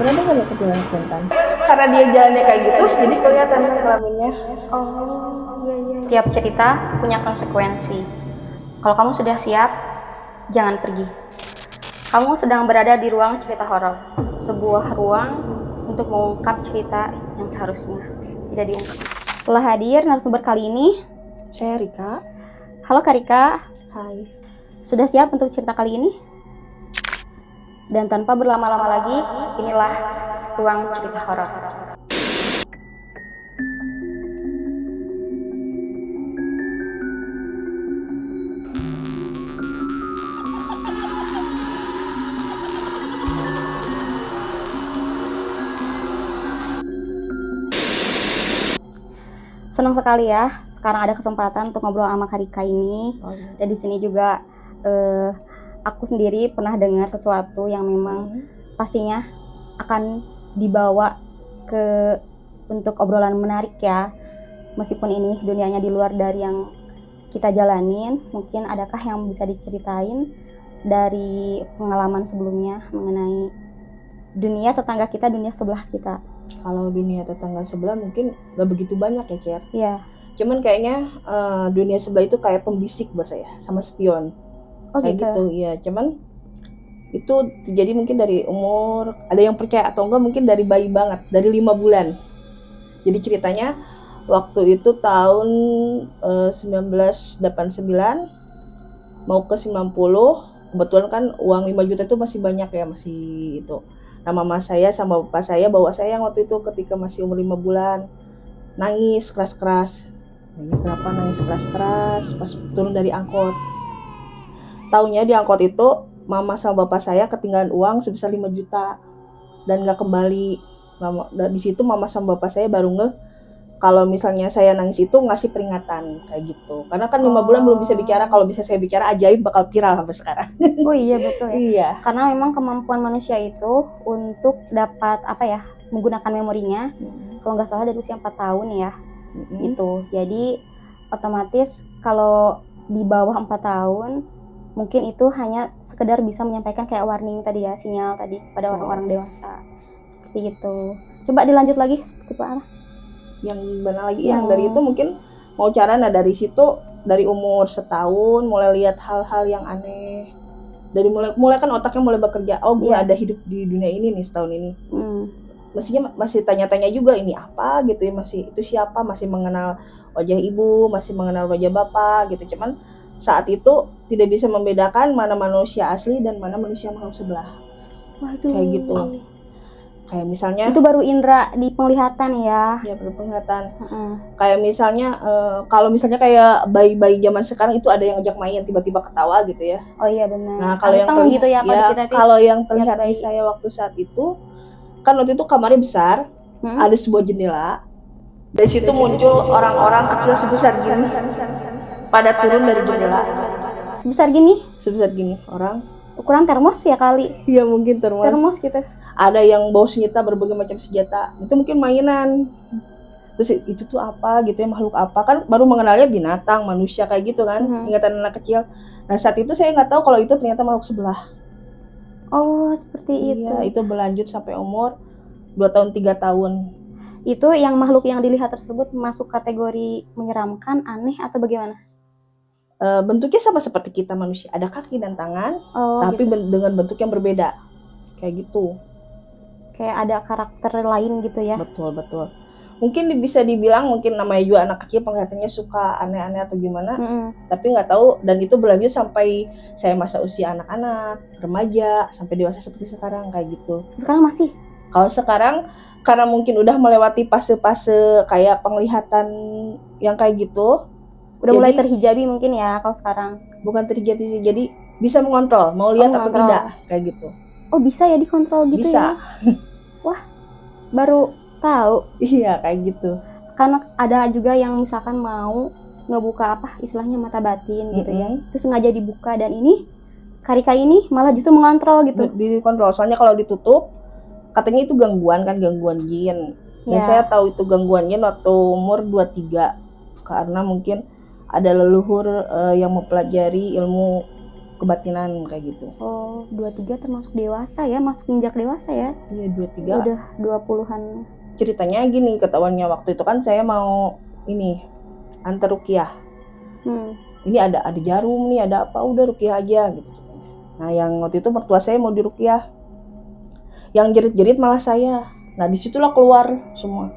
Kenapa nggak keturunan jantan? Karena dia jalannya kayak gitu, jadi kelihatan kan kelaminnya. Oh, iya. Tiap cerita punya konsekuensi. Kalau kamu sudah siap, jangan pergi. Kamu sedang berada di ruang cerita horor, sebuah ruang untuk mengungkap cerita yang seharusnya tidak diungkap. Telah hadir narasumber kali ini. Saya Rika. Halo Kak Rika. Hai. Sudah siap untuk cerita kali ini? Dan tanpa berlama-lama lagi, inilah ruang cerita horor. Senang sekali ya, sekarang ada kesempatan untuk ngobrol sama Kak Rika ini. Dan di sini juga aku sendiri pernah dengar sesuatu yang memang pastinya akan dibawa ke untuk obrolan menarik ya. Meskipun ini dunianya di luar dari yang kita jalanin, mungkin adakah yang bisa diceritain dari pengalaman sebelumnya mengenai dunia tetangga kita, dunia sebelah kita? Kalau dunia tetangga sebelah mungkin gak begitu banyak ya, Cer. Iya. Cuman kayaknya dunia sebelah itu kayak pembisik buat saya, sama spion. Oh kayak gitu, iya. Cuman itu terjadi mungkin dari umur, ada yang percaya atau enggak mungkin dari bayi banget, dari 5 bulan. Jadi ceritanya waktu itu tahun 1989 mau ke 90, kebetulan kan uang 5 juta itu masih banyak ya, masih itu. Nah, mama saya sama bapak saya bawa saya waktu itu ketika masih umur 5 bulan. Nangis keras-keras. Kenapa nangis keras-keras pas turun dari angkot? Taunya di angkot itu mama sama bapak saya ketinggalan uang sebesar 5 juta dan nggak kembali. Di situ mama sama bapak saya baru kalau misalnya saya nangis itu ngasih peringatan kayak gitu. Karena kan 5 bulan belum bisa bicara, kalau bisa saya bicara ajaib bakal viral sampai sekarang. Oh iya betul ya. Iya. Karena memang kemampuan manusia itu untuk dapat menggunakan memorinya, kalau nggak salah dari usia 4 tahun ya. Itu. Jadi otomatis kalau di bawah 4 tahun mungkin itu hanya sekedar bisa menyampaikan kayak warning tadi ya, sinyal tadi kepada orang-orang dewasa. Seperti itu. Coba dilanjut lagi seperti apa? Yang mana lagi yang dari itu mungkin mau cara, nah dari situ dari umur setahun mulai lihat hal-hal yang aneh, dari mulai kan otaknya mulai bekerja, oh gue ada hidup di dunia ini nih setahun ini. Mestinya masih tanya-tanya juga ini apa gitu ya, masih itu siapa, masih mengenal wajah ibu, masih mengenal wajah bapak gitu. Cuman saat itu tidak bisa membedakan mana manusia asli dan mana manusia makhluk sebelah. Waduh. Kayak gitu. Kayak misalnya itu baru indera di penglihatan ya. Ya baru penglihatan. Kayak misalnya kalau misalnya kayak bayi-bayi zaman sekarang itu ada yang ngajak main tiba-tiba ketawa gitu ya. Oh iya benar. Nah kalau yang gitu ya, kalau yang terlihat di saya waktu saat itu kan waktu itu kamarnya besar, ada sebuah jendela. Dari situ muncul orang-orang kecil sebesar gini pada turun dari jendela. Sebesar gini? Sebesar gini orang. Ukuran termos ya kali? Iya mungkin termos. Termos gitu. Ada yang bawa senjata, berbagai macam senjata. Itu mungkin mainan. Terus itu tuh apa gitu ya, makhluk apa, kan baru mengenalnya binatang, manusia kayak gitu kan, ingatan anak kecil. Nah saat itu saya nggak tahu kalau itu ternyata makhluk sebelah. Oh seperti itu. Iya, itu berlanjut sampai umur 2 tahun 3 tahun. Itu yang makhluk yang dilihat tersebut masuk kategori menyeramkan, aneh atau bagaimana? Bentuknya sama seperti kita manusia, ada kaki dan tangan, tapi gitu. Dengan bentuk yang berbeda, kayak gitu. Kayak ada karakter lain gitu ya? Betul. Mungkin bisa dibilang mungkin namanya juga anak kecil penglihatannya suka aneh-aneh atau gimana, tapi nggak tahu. Dan itu berlanjut sampai saya masa usia anak-anak, remaja, sampai dewasa seperti sekarang kayak gitu. Sekarang masih? Kalau sekarang karena mungkin udah melewati fase-fase kayak penglihatan yang kayak gitu, udah mulai terhijabi mungkin ya kalau sekarang. Bukan terhijabi sih, jadi bisa mengontrol mau lihat atau tidak kayak gitu. Oh bisa ya dikontrol gitu bisa. Ya? Wah baru tahu. Iya kayak gitu. Karena ada juga yang misalkan mau ngebuka istilahnya mata batin gitu ya, terus sengaja dibuka, dan ini Kak Rika ini malah justru mengontrol gitu. Dikontrol, soalnya kalau ditutup katanya itu gangguan jin. Dan saya tahu itu gangguan jin waktu umur 23, karena mungkin ada leluhur yang mempelajari ilmu kebatinan kayak gitu. Oh, 23 termasuk dewasa ya, masuk injak dewasa ya? Iya, 23. Udah 20-an. Ceritanya gini, ketahuannya waktu itu kan saya mau ini antar ruqyah. Ini ada jarum nih, ada apa, udah ruqyah aja gitu. Nah, yang waktu itu mertua saya mau diruqyah. Yang jerit-jerit malah saya. Nah, disitulah keluar semua.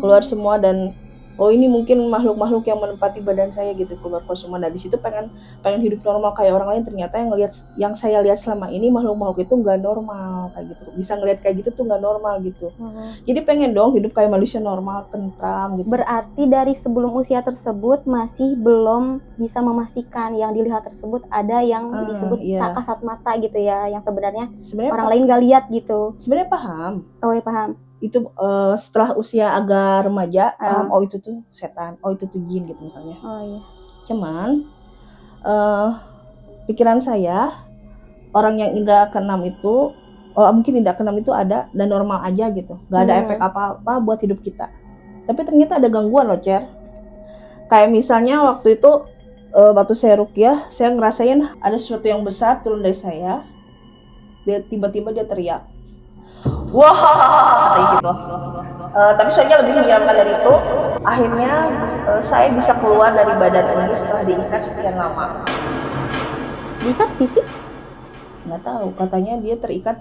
Keluar semua dan oh ini mungkin makhluk-makhluk yang menempati badan saya gitu, keluar semua. Nah, di situ pengen hidup normal kayak orang lain. Ternyata yang saya lihat selama ini makhluk-makhluk itu nggak normal kayak gitu. Bisa ngelihat kayak gitu tuh nggak normal gitu. Jadi pengen dong hidup kayak manusia normal, tentram gitu. Berarti dari sebelum usia tersebut masih belum bisa memastikan yang dilihat tersebut ada yang disebut tak kasat mata gitu ya, yang sebenarnya orang lain nggak lihat gitu. Sebenarnya paham. Oh ya, paham. Itu setelah usia agak remaja paham, oh itu tuh setan, oh itu tuh jin gitu misalnya. Oh iya. Cuman pikiran saya, orang yang indra keenam itu mungkin indra keenam itu ada dan normal aja gitu, nggak ada efek apa-apa buat hidup kita. Tapi ternyata ada gangguan loh, Cer. Kayak misalnya waktu itu waktu saya ruqyah, saya ngerasain ada sesuatu yang besar turun dari saya. Dia tiba-tiba dia teriak, wah, kayak gitu. Tapi soalnya lebih menyeramkan dari itu. Akhirnya saya bisa keluar dari badan ini setelah diikat sekian lama. Diikat fisik? Nggak tahu, katanya dia terikat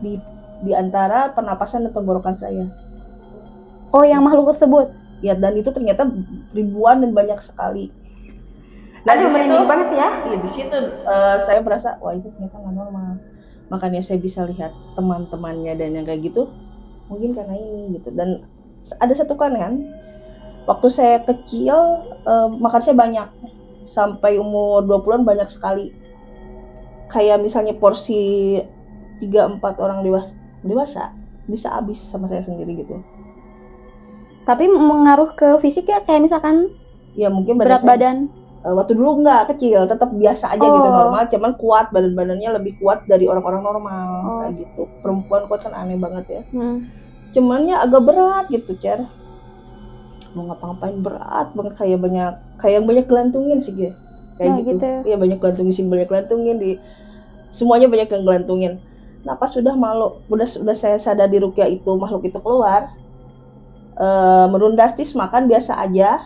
di antara pernapasan dan tenggorokan saya. Oh, yang makhluk tersebut? Ya, dan itu ternyata ribuan dan banyak sekali. Aduh, merinding banget ya. Iya, di situ saya merasa wah itu ternyata nggak normal. Makanya saya bisa lihat teman-temannya dan yang kayak gitu, mungkin karena ini gitu. Dan ada satu kan waktu saya kecil makan saya banyak, sampai umur 20-an banyak sekali. Kayak misalnya porsi 3-4 orang dewasa bisa habis sama saya sendiri gitu. Tapi mengaruh ke fisik ya, kayak misalkan ya mungkin berat badan. Waktu dulu enggak kecil, tetap biasa aja gitu, normal, cuman kuat, badannya lebih kuat dari orang-orang normal kayak gitu. Perempuan kuat kan aneh banget ya. Cuman ya agak berat gitu, Cer. Mau ngapa-ngapain berat banget, kayak banyak gelantungin sih gue. Kayak gitu. Iya, banyak gelantungin di semuanya, banyak yang gelantungin. Nah, pas sudah saya sadar di ruqyah itu makhluk itu keluar, menurun drastis, makan biasa aja,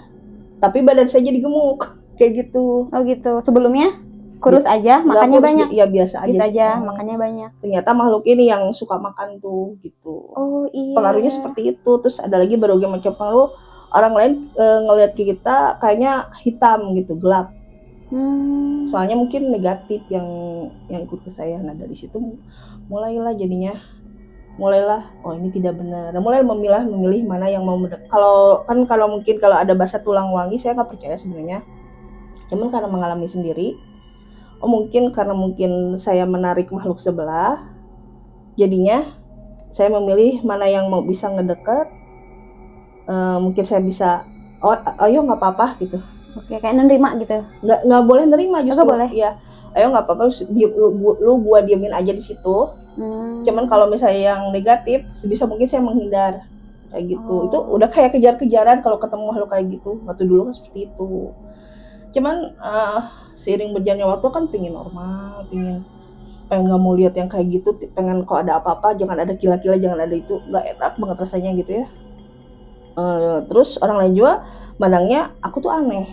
tapi badan saya jadi gemuk. Kayak gitu. Oh gitu. Sebelumnya kurus aja, makannya banyak. Iya, biasa aja. Makannya banyak. Ternyata makhluk ini yang suka makan tuh gitu. Oh iya. Pengaruhnya seperti itu. Terus ada lagi berbagai macam pengaruh. Orang lain ngelihat kita kayaknya hitam gitu, gelap. Soalnya mungkin negatif yang ikut ke saya. Nah, dari situ mulailah oh ini tidak benar. Nah, mulai memilih mana yang mau mendekat. Kalau mungkin kalau ada bahasa tulang wangi, saya nggak percaya sebenarnya. Cuman karena mengalami sendiri, mungkin saya menarik makhluk sebelah, jadinya saya memilih mana yang mau bisa ngedekat. Mungkin saya bisa, ayo nggak apa-apa gitu. Oke, kayak nerima gitu. Nggak boleh nerima justru. Nggak boleh. Ya, ayo nggak apa-apa, lu gua diemin aja di situ. Cuman kalau misalnya yang negatif, sebisa mungkin saya menghindar kayak gitu. Itu udah kayak kejar-kejaran kalau ketemu makhluk kayak gitu. Waktu dulu kan seperti itu. Cuman seiring berjalannya waktu kan pengen normal, pengen nggak mau lihat yang kayak gitu, pengen kalau ada apa-apa jangan ada kila-kila, jangan ada itu, nggak enak banget rasanya gitu ya. Terus orang lain juga mandangnya aku tuh aneh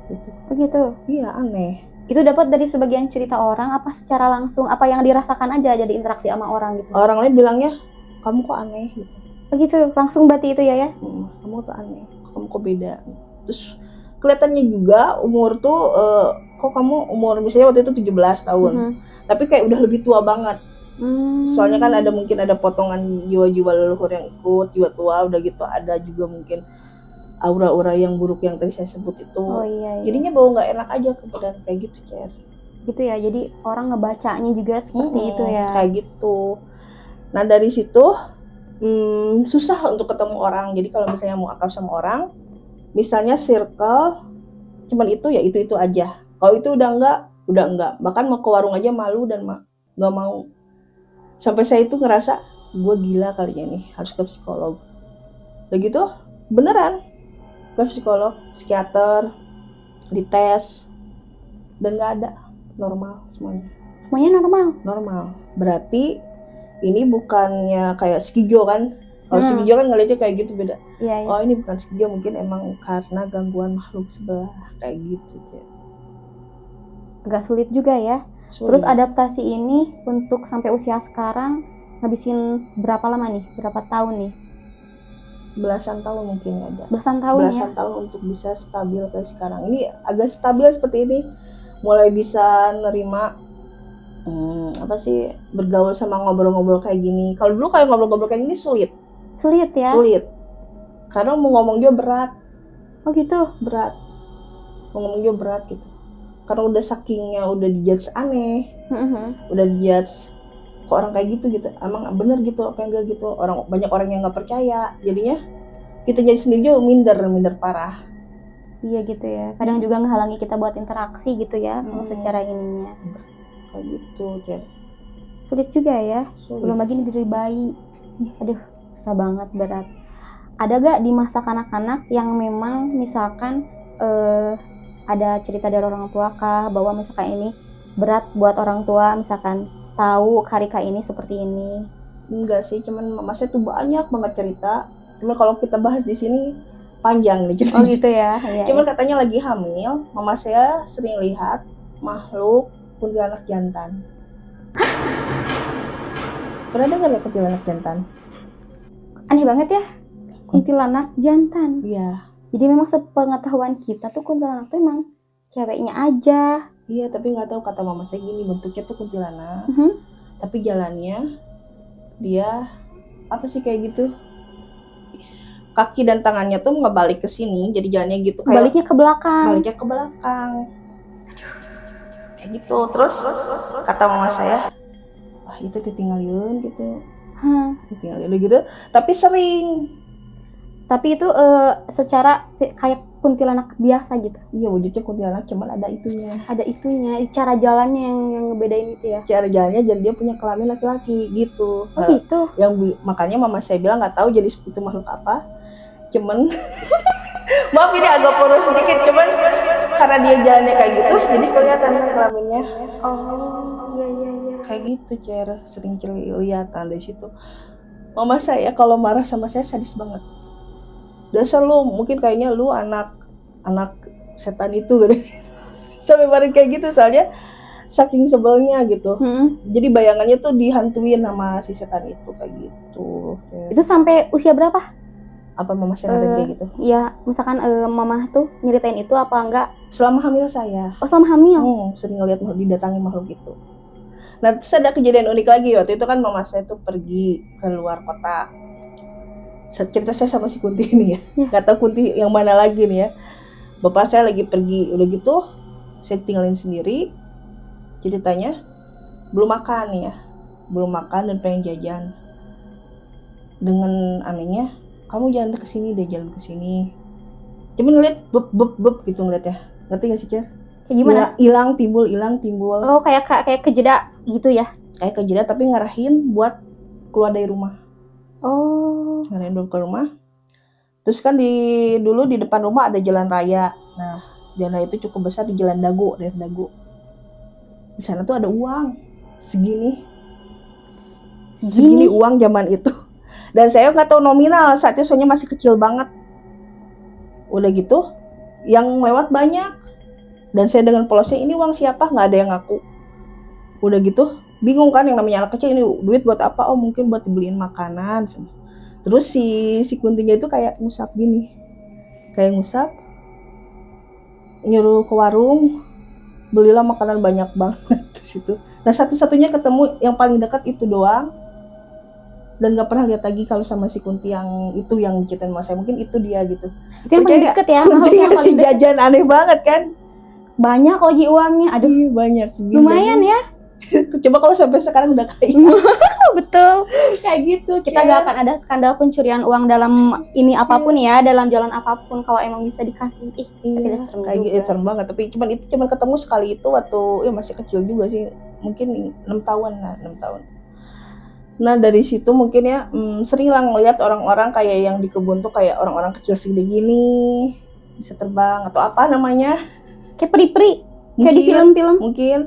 gitu. Begitu? Iya, aneh. Itu dapat dari sebagian cerita orang apa secara langsung, apa yang dirasakan aja jadi interaksi sama orang gitu? Orang lain bilangnya kamu kok aneh gitu. Begitu, langsung berarti itu ya? Kamu tuh aneh, kamu kok beda. Terus kelihatannya juga umur tuh kok kamu umur misalnya waktu itu 17 tahun. Tapi kayak udah lebih tua banget. Soalnya kan mungkin ada potongan jiwa-jiwa leluhur yang ikut, jiwa tua udah gitu, ada juga mungkin aura-aura yang buruk yang tadi saya sebut itu. Oh iya. Jadinya bau nggak enak aja ke badan kayak gitu, Cer. Gitu ya, jadi orang ngebacanya juga seperti itu ya. Kayak gitu. Nah, dari situ susah untuk ketemu orang. Jadi kalau misalnya mau akrab sama orang, misalnya circle cuman itu ya itu aja. Kalau itu udah enggak. Bahkan mau ke warung aja malu dan nggak mau. Sampai saya itu ngerasa gue gila kali ini, harus ke psikolog. Begitu beneran ke psikolog, psikiater, dites, dan nggak ada. normal semuanya. Semuanya Normal. Berarti ini bukannya kayak Shikijo kan? Kalau Shikijo kan ngeliatnya kayak gitu beda. Iya, iya. Oh ini bukan Shikijo, mungkin emang karena gangguan makhluk sebelah kayak gitu ya. Agak sulit juga ya. Terus adaptasi ini untuk sampai usia sekarang ngabisin berapa lama nih? Berapa tahun nih? Belasan tahun mungkin ada. Belasan tahun Belasan tahun untuk bisa stabil kayak sekarang. Ini agak stabil seperti ini. Mulai bisa nerima apa sih, bergaul sama ngobrol-ngobrol kayak gini. Kalau dulu kayak ngobrol-ngobrol kayak gini sulit. Sulit ya? Sulit. Karena mau ngomong juga berat. Oh gitu? Berat. Mau ngomong juga berat gitu. Karena udah sakingnya udah dijudge aneh. Udah dijudge kok orang kayak gitu gitu. Emang bener gitu apa yang dia gitu. Banyak orang yang nggak percaya. Jadinya kita jadi sendiri juga minder parah. Iya gitu ya. Kadang juga ngehalangi kita buat interaksi gitu ya, kalau secara ininya. Kayak gitu, Cep. Sulit juga ya. Sulit. Belum lagi dari bayi. Aduh, susah banget, berat. Ada gak di masa kanak-kanak yang memang misalkan ada cerita dari orang tua kah bahwa misalkan ini berat buat orang tua, misalkan tahu Karika ini seperti ini? Enggak sih, cuman mama saya tuh banyak banget cerita. Cuma kalau kita bahas di sini panjang nih ceritanya. Oh gitu ya. Iya, cuman katanya lagi hamil, mama saya sering lihat makhluk kuntilanak jantan. Pernah dengar ya kuntilanak jantan? Aneh banget ya, kuntilanak jantan. Iya. Jadi memang sepengetahuan kita tuh kuntilanak tuh emang ceweknya aja. Iya, tapi nggak tahu, kata mama saya gini, bentuknya tuh kuntilanak. Tapi jalannya dia apa sih kayak gitu? Kaki dan tangannya tuh ngebalik ke sini, jadi jalannya gitu kayak baliknya ke belakang. Baliknya ke belakang. Kayak gitu. Terus kata mama saya, wah itu ditinggalin gitu. Ditinggalin gitu. Tapi sering. Tapi itu secara kayak kuntilanak biasa gitu. Iya, wujudnya kuntilanak, cuman ada itunya. Ada itunya, cara jalannya yang ngebedain itu ya. Cara jalannya jadi dia punya kelamin laki-laki gitu. Oh gitu. Yang makanya mama saya bilang nggak tahu jadi itu makhluk apa. Cuman maaf ini agak poros sedikit, cuman karena dia jalannya kayak gitu, jadi kelihatan kan kelaminnya. Oh iya. Kayak gitu, Cer. Sering kelihatan dari situ. Mama saya kalau marah sama saya sadis banget. Dasar lu, mungkin kayaknya lu anak setan itu gitu. Sampai marah kayak gitu, soalnya saking sebelnya gitu. Jadi bayangannya tuh dihantuin sama si setan itu kayak gitu. Itu sampai usia berapa? Apa mama saya ngeliat kayak gitu? Ya, misalkan mama tuh nyeritain itu apa enggak? Selama hamil saya. Oh, selama hamil? Sering ngeliat didatangi makhluk itu. Nah, terus ada kejadian unik lagi. Waktu itu kan mama saya tuh pergi ke luar kota. Cerita saya sama si Kunti ini ya. Gak tau Kunti yang mana lagi nih ya. Bapak saya lagi pergi. Udah gitu, saya tinggalin sendiri. Ceritanya, belum makan nih ya. Belum makan dan pengen jajan. Dengan anehnya, kamu jangan kesini deh, jalan kesini. Cuman ngeliat beb gitu ngeliat ya. Ngerti gak sih, Cer? Kayak gimana? Hilang timbul. Oh, kayak kejeda gitu ya? Kayak kejeda tapi ngarahin buat keluar dari rumah. Oh. Ngarahin dulu ke rumah. Terus kan dulu di depan rumah ada jalan raya. Nah, jalan raya itu cukup besar di Jalan Dago, daerah Dago. Di sana tuh ada uang segini uang zaman itu. Dan saya nggak tahu nominal saat itu, soalnya masih kecil banget. Udah gitu, yang lewat banyak. Dan saya dengan polosnya, ini uang siapa? Nggak ada yang ngaku. Udah gitu, bingung kan, yang namanya anak kecil, ini duit buat apa? Oh mungkin buat dibeliin makanan. Terus si Kuntinya itu kayak ngusap gini. Kayak ngusap, nyuruh ke warung, belilah makanan banyak banget di situ. Nah satu-satunya ketemu yang paling dekat itu doang. Dan gak pernah lihat lagi kalau sama si Kunti yang itu yang diceritain sama saya, mungkin itu dia gitu. Itu yang paling deket ya? Kunti ngasih jajan aneh banget kan? Banyak lagi uangnya, aduh. Iya, banyak. Lumayan ya. Coba kalau sampai sekarang udah kaya. Betul. Kayak gitu. Kita gak akan ada skandal pencurian uang dalam ini apapun ya, dalam jalan apapun kalau emang bisa dikasih. Iya, kayak gitu serem banget. Tapi itu cuman ketemu sekali itu waktu ya masih kecil juga sih. Mungkin 6 tahun lah, 6 tahun. Nah dari situ mungkin ya sering lah ngeliat orang-orang kayak yang di kebun tuh kayak orang-orang kecil segede gini bisa terbang atau apa namanya, kayak peri-peri kayak di film-film mungkin.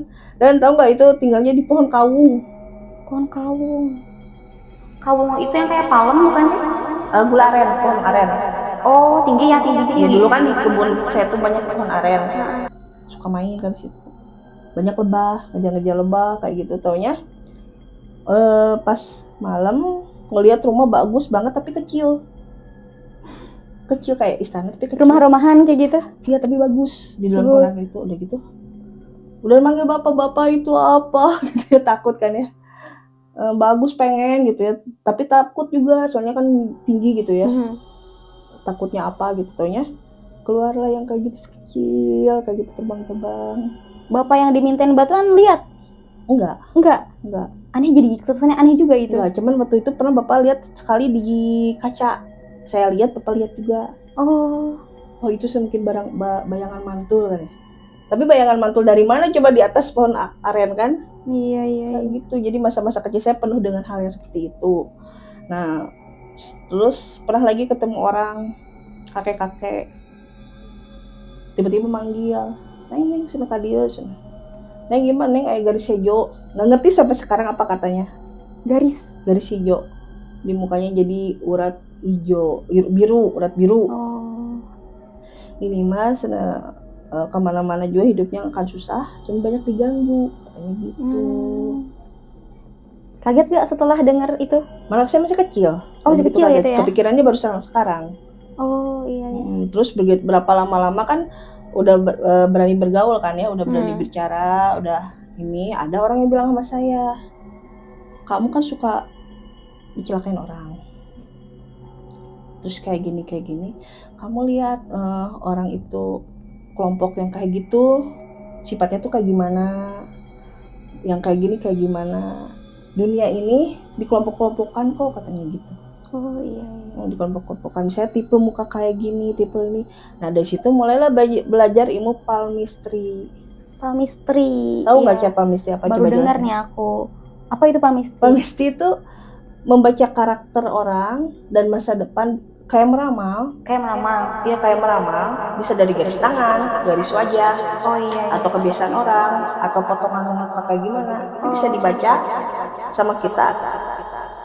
Dan tahu nggak itu tinggalnya di pohon kawung. Pohon kawung. Kawung itu yang kayak palem bukan sih? Gula aren, pohon aren. Oh, tinggi ya, tinggi. Ya dulu kan di kebun saya tuh banyak pohon aren. Suka main kan situ. Banyak lebah, ngejar-ngejar lebah kayak gitu. Taunya pas malam ngelihat rumah bagus banget tapi kecil kayak istana tapi kecil. Rumah-rumahan kayak gitu. Iya tapi bagus di dalam pohon itu. Udah gitu udah manggil bapak itu apa gitu ya, takut kan ya. Bagus pengen gitu ya tapi takut juga soalnya kan tinggi gitu ya. Takutnya apa gitu. Taunya keluarlah yang kayak gitu kecil kayak gitu terbang-terbang. Bapak yang dimintain batuan lihat? Enggak. Aneh, jadi kesannya aneh juga itu. Enggak, cuman waktu itu pernah bapak lihat sekali di kaca. Saya lihat, bapak lihat juga. Oh itu mungkin bayangan mantul kan ya. Tapi bayangan mantul dari mana coba di atas pohon aren kan? Iya. Nah, gitu. Jadi masa-masa kecil saya penuh dengan hal yang seperti itu. Nah, terus pernah lagi ketemu orang kakek-kakek tiba-tiba manggil, "Neng, sana kadieu." Neng gimana neng aya garis hijau. Nggak ngerti sampai sekarang apa katanya. Garis hijau. Di mukanya jadi urat hijau, urat biru. Ini mas kemana-mana juga hidupnya akan susah, cuma banyak diganggu katanya gitu. Kaget gak setelah dengar itu? Malah saya masih kecil. Masih kecil gitu ya? Kepikirannya baru sekarang. Iya. Terus berapa lama-lama kan udah berani bergaul kan ya, udah berani bicara, udah ini ada orang yang bilang sama saya, "Kamu kan suka dicelakain orang. Terus kayak gini. Kamu lihat orang itu kelompok yang kayak gitu sifatnya tuh kayak gimana? Yang kayak gini kayak gimana? Dunia ini dikelompok-kelompokkan kok," katanya gitu. Iya. Di kelompok-kelompokan misalnya tipe muka kayak gini, tipe ini. Nah dari situ mulailah belajar ilmu palmistry. Tahu nggak cara palmistry apa? Baru dengar nih aku. Apa itu palmistry? Palmistry itu membaca karakter orang dan masa depan kayak meramal. Iya kayak meramal. Bisa dari garis tangan, garis wajah, atau kebiasaan orang, atau potongan muka kayak gimana. Itu bisa dibaca sama kita.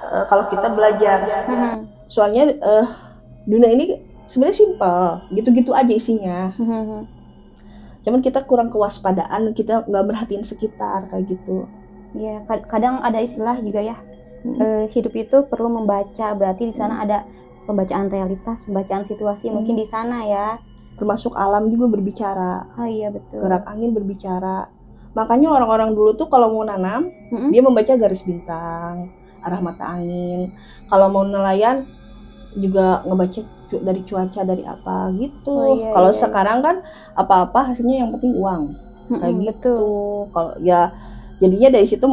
Kalau kita belajar. Soalnya dunia ini sebenarnya simpel, gitu-gitu aja isinya. Cuman kita kurang kewaspadaan, kita nggak merhatiin sekitar kayak gitu. Iya, kadang ada istilah juga ya. Hidup itu perlu membaca, berarti di sana ada pembacaan realitas, pembacaan situasi mungkin di sana ya. Termasuk alam juga berbicara. Oh iya betul. Gerak angin berbicara. Makanya orang-orang dulu tuh kalau mau nanam, dia membaca garis bintang, arah mata angin. Kalau mau nelayan juga ngebaca dari cuaca dari apa gitu. Kalau sekarang kan apa-apa hasilnya yang penting uang. Kayak gitu. Kalau ya jadinya dari situ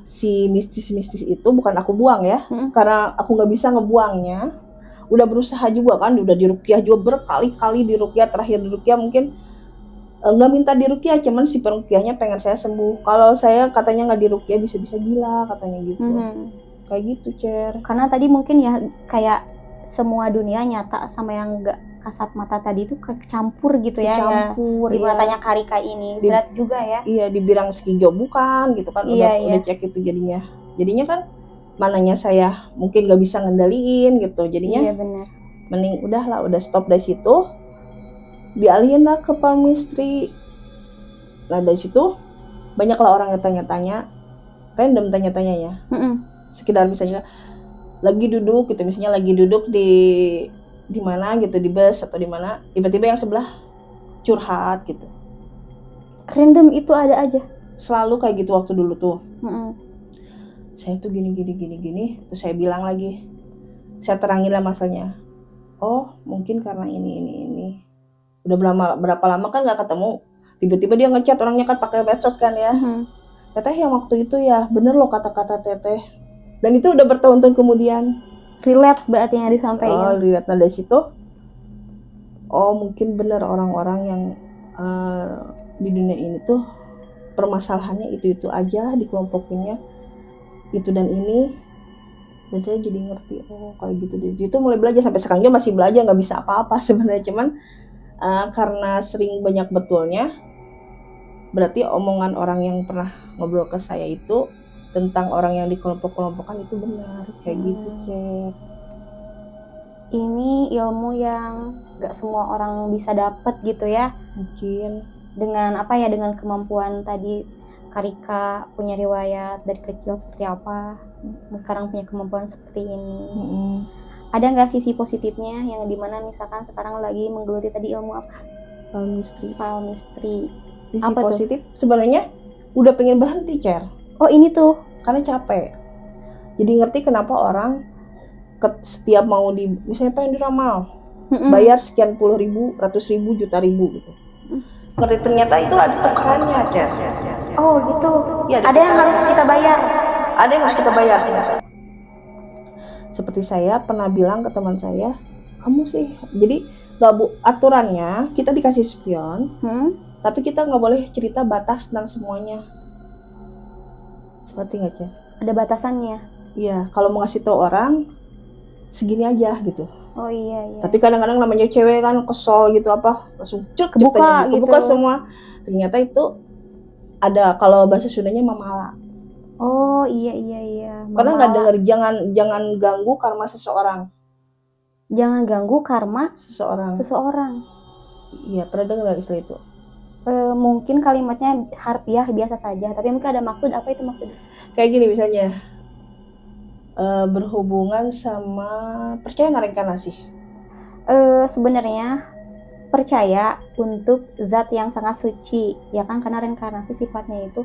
si mistis itu bukan aku buang ya. Karena aku nggak bisa ngebuangnya. Udah berusaha juga kan, udah diruqyah juga berkali-kali diruqyah, terakhir diruqyah mungkin nggak minta diruqyah, cuman si peruqyahnya pengen saya sembuh. Kalau saya katanya nggak diruqyah bisa gila katanya gitu. Kayak gitu Cer. Karena tadi mungkin ya kayak semua dunia nyata sama yang nggak kasat mata tadi itu kecampur gitu ya. Kecampur ya. Di matanya Karika ini berat juga ya. Iya dibilang skijo bukan gitu kan. Udah cek itu jadinya kan mananya saya mungkin gak bisa ngendaliin gitu, jadinya benar. Mending udah stop dari situ, dialihin lah ke palmistry. Nah dari situ banyaklah orang yang tanya-tanya, random tanya-tanyanya. Sekedar misalnya lagi duduk gitu, misalnya lagi duduk di mana gitu, di bus atau di mana, tiba-tiba yang sebelah curhat gitu. Random itu ada aja. Selalu kayak gitu waktu dulu tuh. Saya tuh gini. Terus saya bilang lagi, saya terangin lah masalahnya. Oh mungkin karena ini. Udah berapa lama kan nggak ketemu. Tiba-tiba dia ngechat, orangnya kan pakai medsos kan ya. Teteh yang waktu itu ya bener loh kata-kata teteh. Dan itu udah bertahun-tahun kemudian. Relate berarti yang disampaikan. Relate. Nah dari situ, mungkin bener orang-orang yang di dunia ini tuh permasalahannya itu aja, dikelompokinnya itu dan ini, dan saya jadi ngerti kayak gitu deh. Itu mulai belajar, sampai sekarang dia masih belajar, nggak bisa apa-apa sebenarnya, cuman karena sering banyak betulnya Berarti omongan orang yang pernah ngobrol ke saya itu tentang orang yang dikelompok-kelompokkan itu benar, kayak gitu, Cek. Ini ilmu yang gak semua orang bisa dapat gitu ya. Mungkin Dengan apa ya, dengan kemampuan tadi Karika punya riwayat dari kecil seperti apa, sekarang punya kemampuan seperti ini. Ada nggak sisi positifnya yang dimana misalkan sekarang lagi menggeluti tadi ilmu apa? Palmistry. Sisi Apa tuh? positif sebenarnya udah pengen berhenti, Cer. Oh ini tuh. Karena capek. Jadi ngerti kenapa orang setiap mau misalnya pengen diramal, bayar sekian puluh ribu, ratus ribu, juta ribu gitu. Ngerti ternyata itu ada tukerannya, Cer. Oh gitu. Ya, ada yang harus kita bayar. Ada yang harus kita bayar. Seperti saya pernah bilang ke teman saya, kamu sih, jadi aturannya kita dikasih spion, tapi kita nggak boleh cerita batas tentang semuanya. Ngerti nggak, Cer? Ada batasannya. Iya, kalau mau ngasih tahu orang segini aja gitu. Oh iya. Tapi kadang-kadang namanya cewek kan kesel gitu apa, langsung kebuka gitu. Kebuka semua. Ternyata itu ada, kalau bahasa Sundanya mamala. Oh iya. Karena nggak dengar, jangan ganggu karma seseorang. Jangan ganggu karma seseorang. Iya, pernah dengar istilah itu? Mungkin kalimatnya harfiah biasa saja, tapi mungkin ada maksud. Apa itu maksudnya? Kayak gini misalnya, berhubungan sama percaya nggak reinkarnasi? Sebenarnya percaya untuk zat yang sangat suci, ya kan, karena reinkarnasi sifatnya itu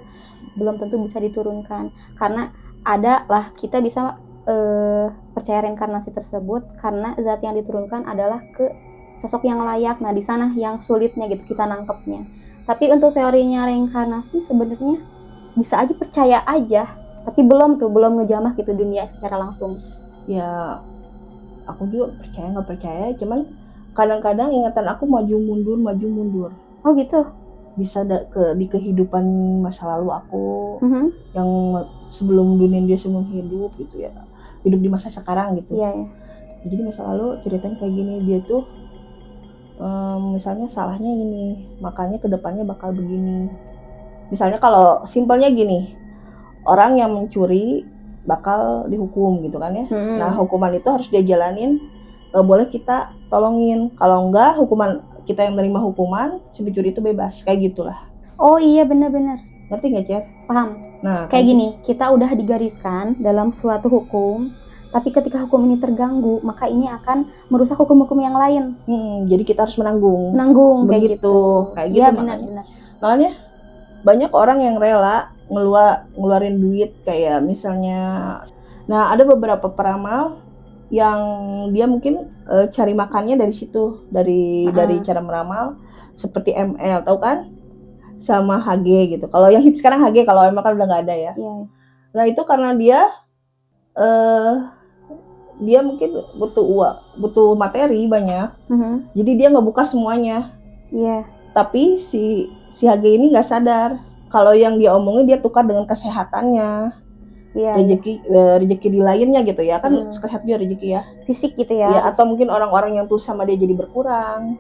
belum tentu bisa diturunkan. Karena ada lah kita bisa percaya reinkarnasi tersebut karena zat yang diturunkan adalah ke sosok yang layak. Nah di sana yang sulitnya gitu kita nangkepnya. Tapi untuk teorinya reinkarnasi sebenarnya bisa aja percaya aja, tapi belum ngejamah gitu dunia secara langsung. Ya aku juga percaya nggak percaya, cuman kadang-kadang ingatan aku maju mundur. Oh gitu. Bisa di kehidupan masa lalu aku, yang sebelum dunia dia sebelum hidup gitu ya, hidup di masa sekarang gitu. Iya. Jadi masa lalu ceritain kayak gini, dia tuh misalnya salahnya ini, makanya kedepannya bakal begini. Misalnya kalau simpelnya gini, orang yang mencuri bakal dihukum gitu kan ya. Nah hukuman itu harus dia jalanin, boleh kita tolongin. Kalau enggak, hukuman kita yang menerima hukuman, si pencuri itu bebas, kayak gitulah. Oh iya benar. Ngerti nggak, Cer? Paham. Nah kayak gini, kita udah digariskan dalam suatu hukum, tapi ketika hukum ini terganggu, maka ini akan merusak hukum-hukum yang lain. Jadi kita harus menanggung kayak gitu. Iya benar. Makanya banyak orang yang rela ngeluarin duit, kayak misalnya, nah ada beberapa peramal yang dia mungkin cari makannya dari situ, dari cara meramal, seperti ML, tahu kan, sama HG gitu. Kalau yang hit sekarang HG, kalau ML kan udah nggak ada ya. Nah itu karena dia mungkin butuh uang, butuh materi banyak, jadi dia nggak buka semuanya. Tapi si HG ini nggak sadar kalau yang dia omongin dia tukar dengan kesehatannya, rezeki di lainnya gitu ya kan. Kesehatan juga rezeki ya, fisik gitu ya, atau mungkin orang-orang yang tulus sama dia jadi berkurang.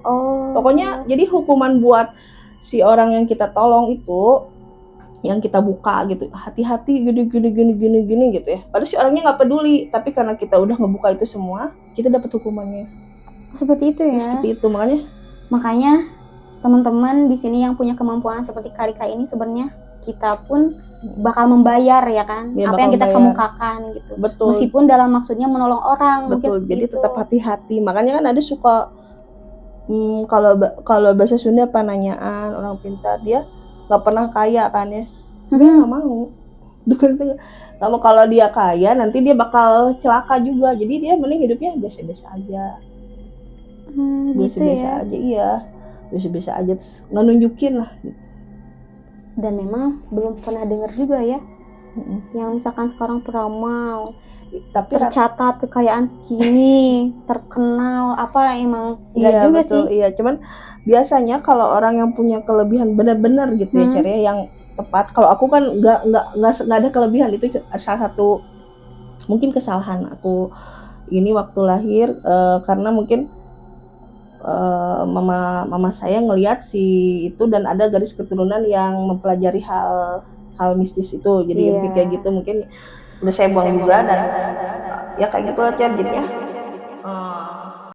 Pokoknya jadi hukuman buat si orang yang kita tolong itu, yang kita buka gitu, hati-hati gini gitu ya, padahal si orangnya nggak peduli, tapi karena kita udah ngebuka itu semua, kita dapat hukumannya. Seperti itu ya. Seperti itu, makanya teman-teman di sini yang punya kemampuan seperti Karika ini, sebenarnya kita pun bakal membayar ya kan, apa yang kita kemukakan gitu. Betul. Meskipun dalam maksudnya menolong orang. Betul. Jadi itu tetap hati-hati. Makanya kan ada suka kalau bahasa Sunda pananyaan orang pintar, dia nggak pernah kaya kan ya, dia nggak mau. Kamu kalau dia kaya nanti dia bakal celaka juga, jadi dia mending hidupnya biasa-biasa aja. Biasa-biasa aja, iya, biasa-biasa aja, nggak nunjukin lah. Dan memang belum pernah dengar juga ya, yang misalkan sekarang peramal tapi tercatat kekayaan segini, terkenal apa, emang nggak juga betul, sih. Iya, cuman biasanya kalau orang yang punya kelebihan benar-benar gitu ya, caranya yang tepat. Kalau aku kan nggak ada kelebihan, itu salah satu mungkin kesalahan aku ini waktu lahir, karena mungkin mama saya ngelihat si itu dan ada garis keturunan yang mempelajari hal mistis itu, jadi mungkin kayak gitu, mungkin udah saya buang juga dan ya kayak gitu aja jadinya